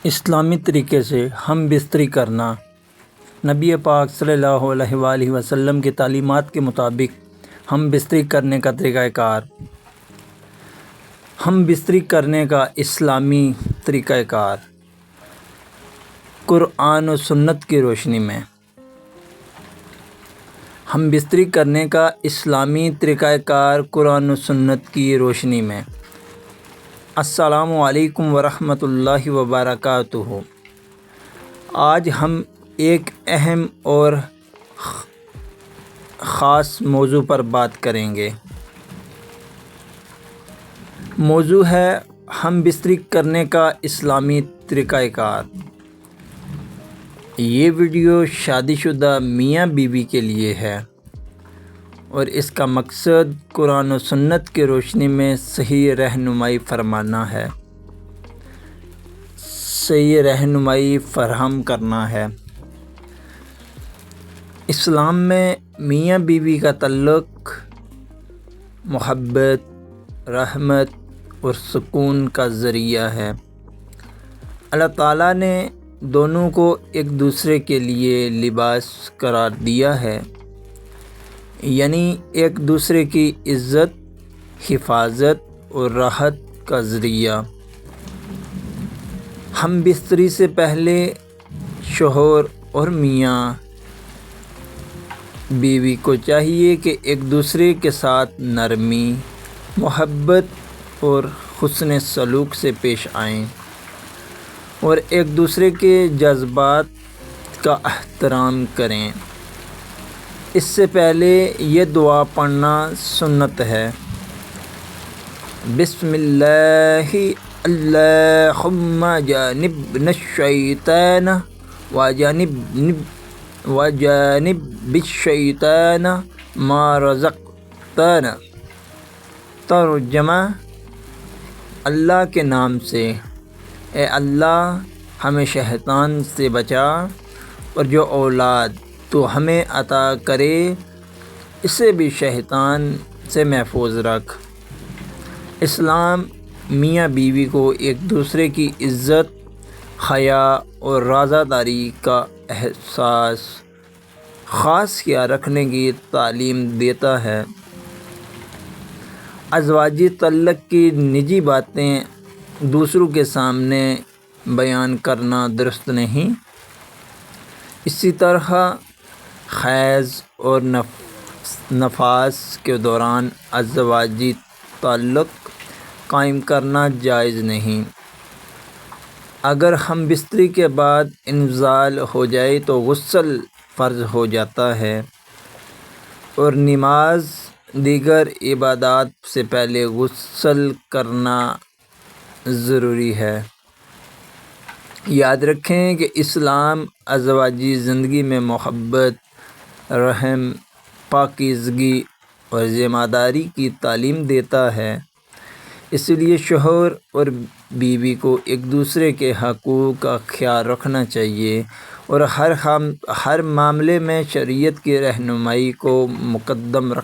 اسلامی طریقے سے ہم بستری کرنا۔ نبی پاک صلی اللہ علیہ وآلہ وسلم کی تعلیمات کے مطابق ہم بستری کرنے کا طریقہ کار۔ ہم بستری کرنے کا اسلامی طریقہ کار قرآن و سنت کی روشنی میں۔ ہم بستری کرنے کا اسلامی طریقہ کار قرآن و سنت کی روشنی میں۔ السلام علیکم ورحمۃ اللہ وبرکاتہ۔ آج ہم ایک اہم اور خاص موضوع پر بات کریں گے۔ موضوع ہے ہم بستری کرنے کا اسلامی طریقہ کار۔ یہ ویڈیو شادی شدہ میاں بیوی کے لیے ہے اور اس کا مقصد قرآن و سنت کی روشنی میں صحیح رہنمائی فرمانا ہے، صحیح رہنمائی فراہم کرنا ہے۔ اسلام میں میاں بیوی کا تعلق محبت، رحمت اور سکون کا ذریعہ ہے۔ اللہ تعالیٰ نے دونوں کو ایک دوسرے کے لیے لباس قرار دیا ہے، یعنی ایک دوسرے کی عزت، حفاظت اور راحت کا ذریعہ۔ ہم بستری سے پہلے شوہر اور میاں بیوی کو چاہیے کہ ایک دوسرے کے ساتھ نرمی، محبت اور حسن سلوک سے پیش آئیں اور ایک دوسرے کے جذبات کا احترام کریں۔ اس سے پہلے یہ دعا پڑھنا سنت ہے: بسم اللہ اللہم جانبنا الشیطان وجانب الشیطان ما رزقتنا۔ ترجمہ: اللہ کے نام سے، اے اللہ ہمیں شیطان سے بچا اور جو اولاد تو ہمیں عطا کرے اسے بھی شیطان سے محفوظ رکھ۔ اسلام میاں بیوی کو ایک دوسرے کی عزت، حیا اور رضاداری کا احساس خاص خیال رکھنے کی تعلیم دیتا ہے۔ ازواجی تعلق کی نجی باتیں دوسروں کے سامنے بیان کرنا درست نہیں۔ اسی طرح حیض اور نفاس کے دوران ازواجی تعلق قائم کرنا جائز نہیں۔ اگر ہم بستری کے بعد انزال ہو جائے تو غسل فرض ہو جاتا ہے اور نماز، دیگر عبادات سے پہلے غسل کرنا ضروری ہے۔ یاد رکھیں کہ اسلام ازواجی زندگی میں محبت، رحم، پاکیزگی اور ذمہ داری کی تعلیم دیتا ہے۔ اس لیے شوہر اور بیوی کو ایک دوسرے کے حقوق کا خیال رکھنا چاہیے اور ہر معاملے میں شریعت کی رہنمائی کو مقدم رکھنا